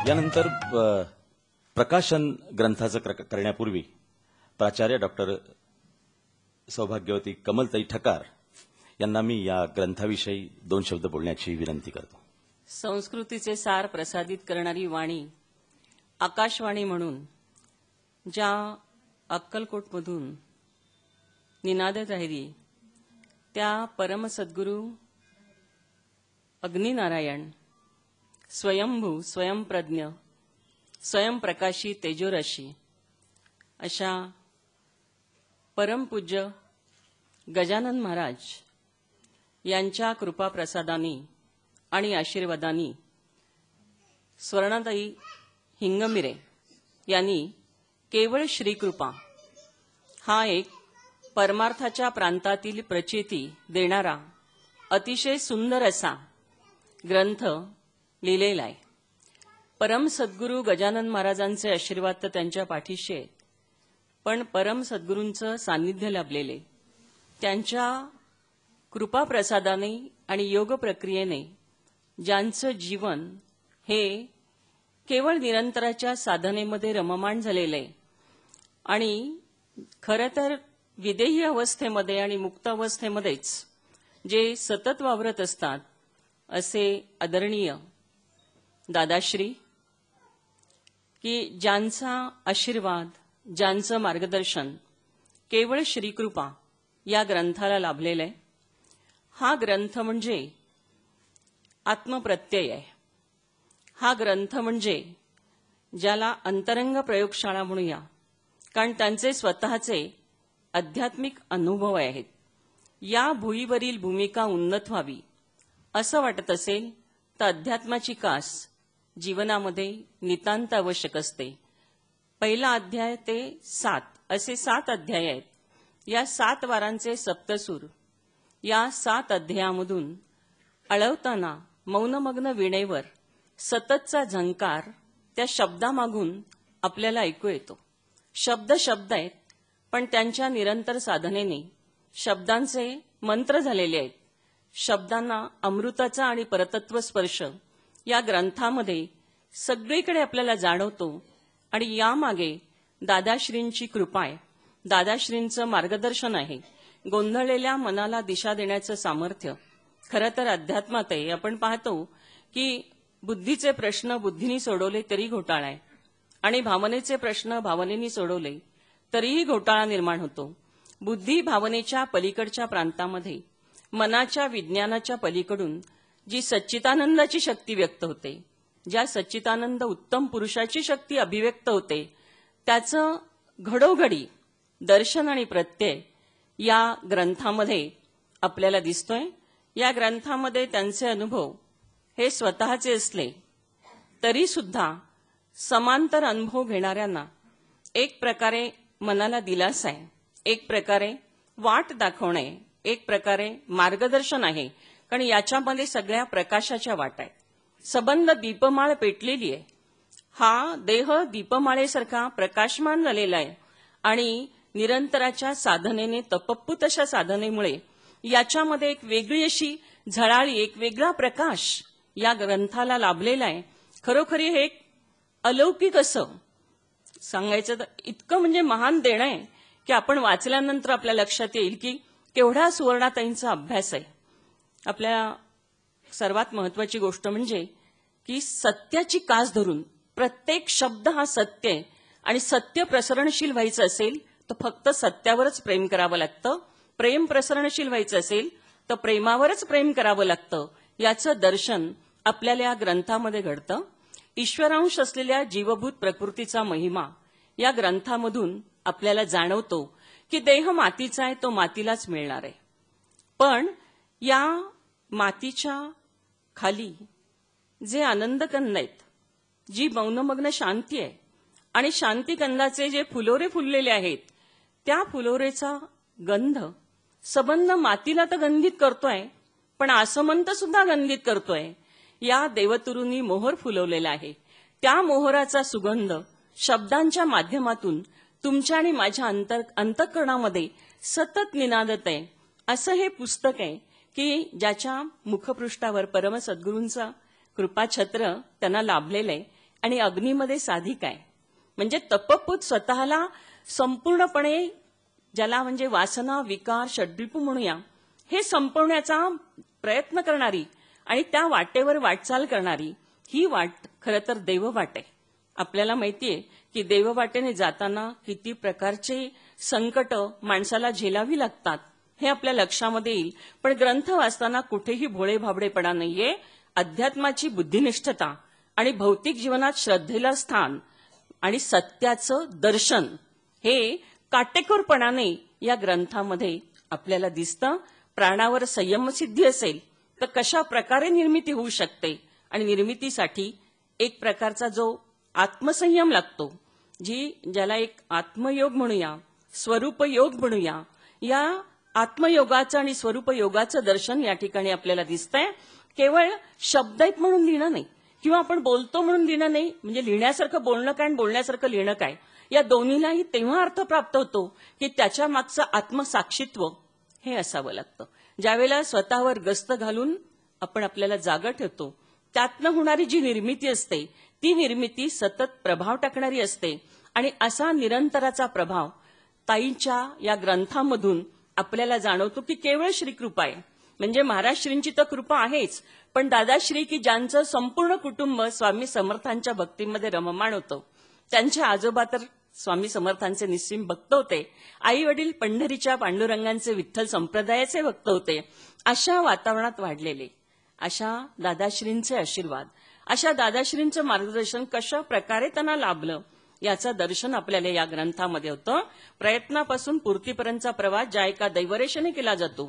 यानंतर प्रकाशन ग्रंथाचं करण्यापूर्वी प्राचार्य डॉक्टर सौभाग्यवती कमलताई ठकार यांना मी या ग्रंथाविषयी 2 शब्द बोलण्याची विनंती करतो. संस्कृतीचे सार प्रसादित करणारी वाणी आकाशवाणी म्हणून ज्या अक्कलकोटमधून निनादत राहिली त्या परम सद्गुरू अग्निनारायण स्वयंभू स्वयंप्रज्ञ स्वयंप्रकाशी तेजोराशी अशा परमपूज्य गजानन महाराज यांच्या कृपाप्रसादाने आणि आशीर्वादाने स्वर्णाताई हिंगमिरे यांनी केवळ श्रीकृपा हा एक परमार्थाच्या प्रांतातील प्रचिती देणारा अतिशय सुंदर असा ग्रंथ लिहिलेला आहे. परम सद्गुरू गजानन महाराजांचे आशीर्वाद तर त्यांच्या पाठीशी आहेत, पण परम सद्गुरूंचं सान्निध्य लाभलेले त्यांच्या कृपाप्रसादाने आणि योग प्रक्रियेने ज्यांचं जीवन हे केवळ निरंतराच्या साधनेमध्ये रममाण झालेलं आहे आणि खरं तर विदेही अवस्थेमध्ये आणि मुक्त अवस्थेमध्येच जे सतत वावरत असतात असे आदरणीय दादाश्री की ज्यांचा आशीर्वाद ज्यांचं मार्गदर्शन केवळ श्रीकृपा या ग्रंथाला लाभलेलं आहे. हा ग्रंथ म्हणजे आत्मप्रत्यय आहे. हा ग्रंथ म्हणजे ज्याला अंतरंग प्रयोगशाळा म्हणूया, कारण त्यांचे स्वतःचे आध्यात्मिक अनुभव आहेत. या भुईवरील भूमिका उन्नत व्हावी असं वाटत असेल तर अध्यात्माची कास जीवनामध्ये नितांत आवश्यक असते. पहिला अध्याय ते 7 असे 7 अध्याय आहेत. या 7 वारांचे सप्तसूर या 7 अध्यायामधून आळवताना मौनमग्न वीणेवर सततचा झंकार त्या शब्दामागून आपल्याला ऐकू येतो. शब्द शब्द आहेत, पण त्यांच्या निरंतर साधनेने शब्दांचे मंत्र झालेले आहेत. शब्दांना अमृताचा आणि परतत्व स्पर्श या ग्रंथामध्ये सगळीकडे आपल्याला जाणवतो आणि यामागे दादाश्रींची कृपा आहे, दादाश्रींचं मार्गदर्शन आहे. गोंधळलेल्या मनाला दिशा देण्याचं सामर्थ्य खरं तर अध्यात्मात आहे. आपण पाहतो की बुद्धीचे प्रश्न बुद्धीने सोडवले तरी घोटाळा आहे आणि भावनेचे प्रश्न भावनेने सोडवले तरीही घोटाळा निर्माण होतो. बुद्धी भावनेच्या पलीकडच्या प्रांतामध्ये मनाच्या विज्ञानाच्या पलीकडून जी सच्चिदानंदाची शक्ती व्यक्त होते, ज्या सच्चिदानंद उत्तम पुरुषाची शक्ती अभिव्यक्त होते, त्याचं घडोघडी दर्शन आणि प्रत्यय या ग्रंथामध्ये आपल्याला दिसतोय. या ग्रंथामध्ये त्यांचे अनुभव हे स्वतःचे असले तरी सुद्धा समांतर अनुभव घेणाऱ्यांना एक प्रकारे मनाला दिलासा आहे, एक प्रकारे वाट दाखवणे, एक प्रकारे मार्गदर्शन आहे. कारण याच्यामध्ये सगळ्या प्रकाशाच्या वाट आहेत. सबंध दीपमाळ पेटलेली आहे. हा देह दीपमाळेसारखा प्रकाशमान झालेला आहे आणि निरंतराच्या साधनेने तपप्पूत अशा साधनेमुळे याच्यामध्ये एक वेगळी अशी झळाळी, एक वेगळा प्रकाश या ग्रंथाला लाभलेला आहे. खरोखरी हे एक अलौकिक असं सांगायचं तर इतकं म्हणजे महान देणं आहे की आपण वाचल्यानंतर आपल्या लक्षात येईल की केवढा सुवर्णाताईंचा अभ्यास आहे. आपल्या सर्वात महत्वाची गोष्ट म्हणजे की सत्याची कास धरून प्रत्येक शब्द हा सत्य आहे आणि सत्य प्रसरणशील व्हायचं असेल तर फक्त सत्यावरच प्रेम करावं लागतं. प्रेम प्रसरणशील व्हायचं असेल तर प्रेमावरच प्रेम करावं लागतं. याचं दर्शन आपल्याला या ग्रंथामध्ये घडतं. ईश्वरांश असलेल्या जीवभूत प्रकृतीचा महिमा या ग्रंथामधून आपल्याला जाणवतो की देह मातीचा आहे, तो मातीलाच मिळणार आहे. पण या मातीच्या खाली जे आनंदकंद आहेत, जी मौनमग्न शांती आहे आणि शांतिकंदाचे जे फुलोरे फुललेले आहेत, त्या फुलोरेचा गंध सबंध मातीला तर गंधित करतोय, पण आसमंत सुद्धा गंधित करतोय. या देवतुरूंनी मोहर फुलवलेला आहे. त्या मोहराचा सुगंध शब्दांच्या माध्यमातून तुमच्या आणि माझ्या अंतःकरणामध्ये सतत निनादत आहे. असं हे पुस्तक आहे की ज्याच्या मुखपृष्ठावर परम सद्गुरूंचा कृपाछत्र त्यांना लाभलेलं आहे आणि अग्नीमध्ये साधिक आहे. म्हणजे तपपूत स्वतःला संपूर्णपणे, ज्याला म्हणजे वासना, विकार, षड्रिपू म्हणूया, हे संपवण्याचा प्रयत्न करणारी आणि त्या वाटेवर वाटचाल करणारी ही वाट खरं तर देववाट आहे. आपल्याला माहितीये की देववाटेने जाताना किती प्रकारचे संकट माणसाला झेलावी लागतात हे आपल्या लक्षामध्ये येईल. पण ग्रंथ वाचताना कुठेही भोळे भाबडेपणा नाहीये. अध्यात्माची बुद्धिनिष्ठता आणि भौतिक जीवनात श्रद्धेला स्थान आणि सत्याचं दर्शन हे काटेकोरपणाने या ग्रंथामध्ये आपल्याला दिसतं. प्राणावर संयमसिद्धी असेल तर कशा प्रकारे निर्मिती होऊ शकते आणि निर्मितीसाठी एक प्रकारचा जो आत्मसंयम लागतो, ज्याला एक आत्मयोग म्हणूया, स्वरूपयोग म्हणूया, या आत्मयोगाचं आणि स्वरूपयोगाचं दर्शन या ठिकाणी आपल्याला दिसतंय. केवळ शब्द आहेत म्हणून लिहिणं नाही किंवा आपण बोलतो म्हणून लिहिणं नाही. म्हणजे लिहिण्यासारखं बोलणं काय आणि बोलण्यासारखं लिहिणं काय, या दोन्हीलाही तेव्हा अर्थ प्राप्त होतो की त्याच्या मागचं आत्मसाक्षित्व हे असावं लागतं. ज्यावेळेला स्वतःवर गस्त घालून आपण आपल्याला जागा ठेवतो, त्यातनं होणारी जी निर्मिती असते ती निर्मिती सतत प्रभाव टाकणारी असते. आणि असा निरंतराचा प्रभाव ताईंच्या या ग्रंथामधून आपल्याला जाणवतो की केवळ श्रीकृपा आहे. म्हणजे महाराज श्रींची तर कृपा आहेच, पण दादाश्री की ज्यांचं संपूर्ण कुटुंब स्वामी समर्थांच्या भक्तीमध्ये रममाण होतं, त्यांचे आजोबा तर स्वामी समर्थांचे निस्सीम भक्त होते, आई वडील पंढरीच्या पांडुरंगांचे विठ्ठल संप्रदायाचे भक्त होते. अशा वातावरणात वाढलेले अशा दादाश्रींचे आशीर्वाद, अशा दादाश्रींचं मार्गदर्शन कशा प्रकारे त्यांना लाभलं याचं दर्शन आपल्याला या ग्रंथामध्ये होतं. प्रयत्नापासून पूर्तीपर्यंतचा प्रवास ज्या एका दैवरेषेने केला जातो,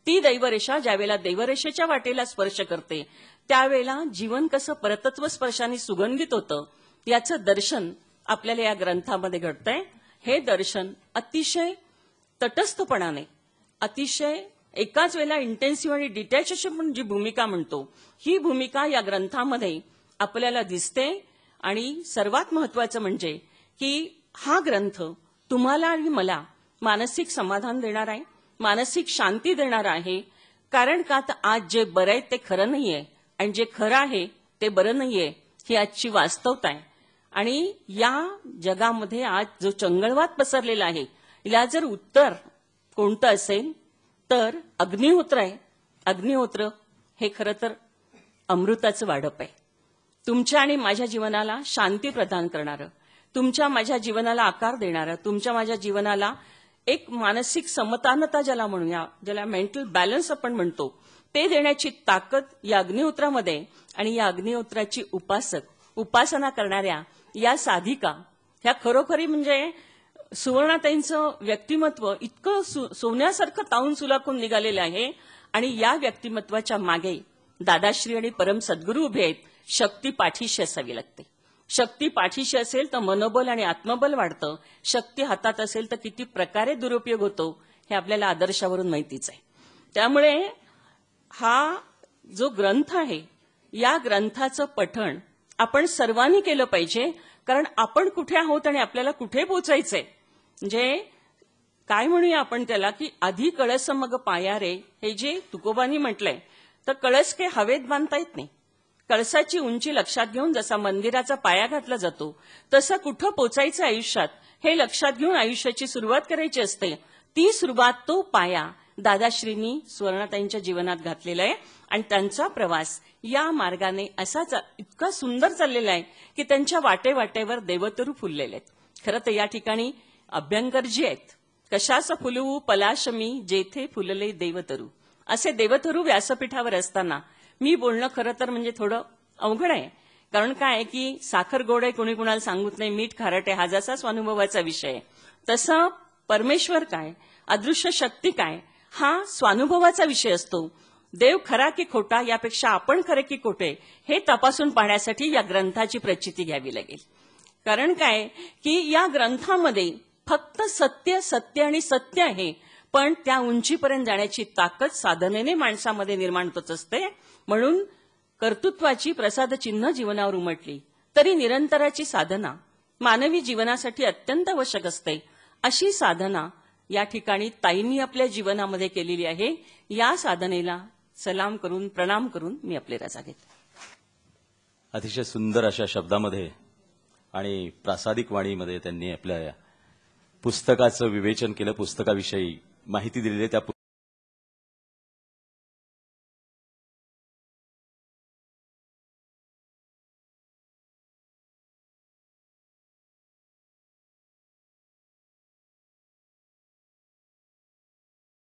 ती दैवरेषा ज्यावेळेला दैवरेषेच्या वाटेला स्पर्श करते त्यावेळेला जीवन कसं परतत्व स्पर्शाने सुगंधित होतं याचं दर्शन आपल्याला या ग्रंथामध्ये घडतंय. हे दर्शन अतिशय तटस्थपणाने, अतिशय एकाच वेळेला इंटेन्सिव्ह आणि डिटॅच अशी पण जी भूमिका म्हणतो, ही भूमिका या ग्रंथामध्ये आपल्याला दिसते. आणि सर्वात महत्वाचं म्हणजे की हा ग्रंथ तुम्हाला आणि मला मानसिक समाधान देणार आहे, मानसिक शांती देणार आहे. कारण का तर आज जे बरं आहे ते खरं नाहीये आणि जे खरं आहे ते बरं नाहीये, ही आजची वास्तवता आहे. आणि या जगामध्ये आज जो चंगळवाद पसरलेला आहे, याला जर उत्तर कोणतं असेल तर अग्निहोत्र आहे. अग्निहोत्र हे खरं तर अमृताचं वाढप आहे. तुमच्या आणि माझ्या जीवनाला शांती प्रदान करणारं, तुमच्या माझ्या जीवनाला आकार देणारं, तुमच्या माझ्या जीवनाला एक मानसिक समतानता ज्याला म्हणूया, ज्याला मेंटल बॅलन्स आपण म्हणतो, ते देण्याची ताकद या अग्निहोत्रामध्ये. आणि या अग्निहोत्राची उपासना करणाऱ्या या साधिका ह्या खरोखरी म्हणजे सुवर्णाताईंचं व्यक्तिमत्व इतकं सोन्यासारखं तावून सुलाखून निघालेलं आहे. आणि या व्यक्तिमत्वाच्या मागे दादाश्री आणि परम सद्गुरू उभे आहेत. शक्ती पाठीशी असावी लागते. शक्ती पाठीशी असेल तर मनोबल आणि आत्मबल वाढतं. शक्ती हातात असेल तर किती प्रकारे दुरुपयोग होतो हे आपल्याला आदर्शावरून माहितीच आहे. त्यामुळे हा जो ग्रंथ आहे, या ग्रंथाचं पठण आपण सर्वांनी केलं पाहिजे. कारण आपण कुठे आहोत आणि आपल्याला कुठे पोचायचंय, म्हणजे काय म्हणूया आपण त्याला की आधी कळस मग पाया रे, हे जे तुकोबांनी म्हटलंय, तर कळस काही हवेत बांधता येत नाही. कळसाची उंची लक्षात घेऊन जसा मंदिराचा पाया घातला जातो, तसं कुठं पोचायचं आयुष्यात हे लक्षात घेऊन आयुष्याची सुरुवात करायची असते. ती सुरुवात, तो पाया दादाश्रींनी सुवर्णाताईंच्या जीवनात घातलेला आहे. आणि त्यांचा प्रवास या मार्गाने असाच इतका सुंदर चाललेला आहे की त्यांच्या वाटेवाटेवर देवतरू फुललेले आहेत. खरं तर या ठिकाणी अभ्यंकरजी आहेत. कशास फुलवू पलाशमी जेथे फुलले देवतरू, असे देवतरू व्यासपीठावर असताना मी बोलणं खरं तर म्हणजे थोडं अवघड आहे. कारण काय आहे की साखर गोड आहे कोणी कुणाला सांगत नाही, मीठ खारट आहे, हा जसा स्वानुभवाचा विषय आहे, तसा परमेश्वर काय, अदृश्य शक्ती काय, हा स्वानुभवाचा विषय असतो. देव खरा की खोटा यापेक्षा आपण खरे की खोटे हे तपासून पाहण्यासाठी या ग्रंथाची प्रचिती घ्यावी लागेल. कारण काय की या ग्रंथामध्ये फक्त सत्य सत्य आणि सत्य आहे, पण त्या उंचीपर्यंत जाण्याची ताकद साधनेने माणसामध्ये निर्माण होत असते. म्हणून कर्तृत्वाची प्रसाद चिन्ह जीवनावर उमटली तरी निरंतराची साधना मानवी जीवनासाठी अत्यंत आवश्यक असते. अशी साधना या ठिकाणी ताईंनी आपल्या जीवनामध्ये केलेली आहे. या साधनेला सलाम करून प्रणाम करून मी आपली रजा घेते. अतिशय सुंदर अशा शब्दामध्ये आणि प्रासादिक वाणीमध्ये त्यांनी आपल्या पुस्तकाचं विवेचन केलं, पुस्तकाविषयी माहिती दिलेली आहे. त्या